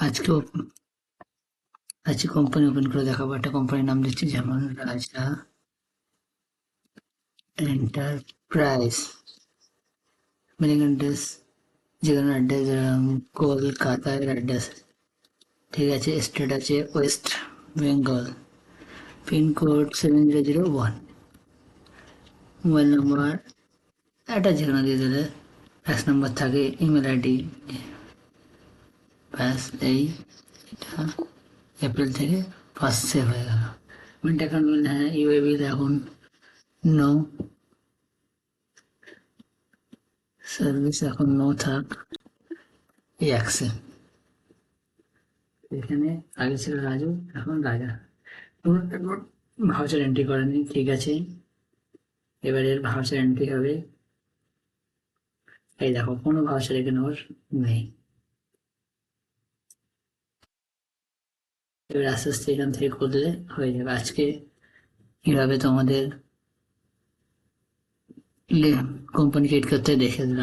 আজকে আজকে company open করে দেখাবো। একটা কোম্পানির নাম দিচ্ছি, যেমন রাজা এন্টারপ্রাইজ, মেলিং অ্যাড্রেস, যেখানে অ্যাড্রেস কলকাতার অ্যাড্রেস, ঠিক আছে। স্টেট আছে west Bengal, pincode 7001, mobile number একটা যেখানে দিয়ে দিলে, ফ্যাক্স নাম্বার থাকে, ইমেল আইডি। ব্যাস এই এটা এপ্রিল থেকে ফার্স্ট সেভ হয়ে গেল। মিন্ট অ্যাকাউন্ট, হ্যাঁ ইউএ বিল এখন নো, সার্ভিস এখন নো থাক, এই অ্যাকসেপ্ট। এখানে আগে ছিল রাজু, এখন রাজা। ভাউচার এন্ট্রি করেনি, ঠিক আছে। এবার এর ভাউচার এন্ট্রি হবে। এই দেখো, কোনো ভাউচার এখানে ওর নেই। এবার আস্তে আস্তে এখান থেকে করলে হয়ে যাবে। আজকে কিভাবে তোমাদের কোম্পানি ক্রিয়েট করতে দেখে দিলাম।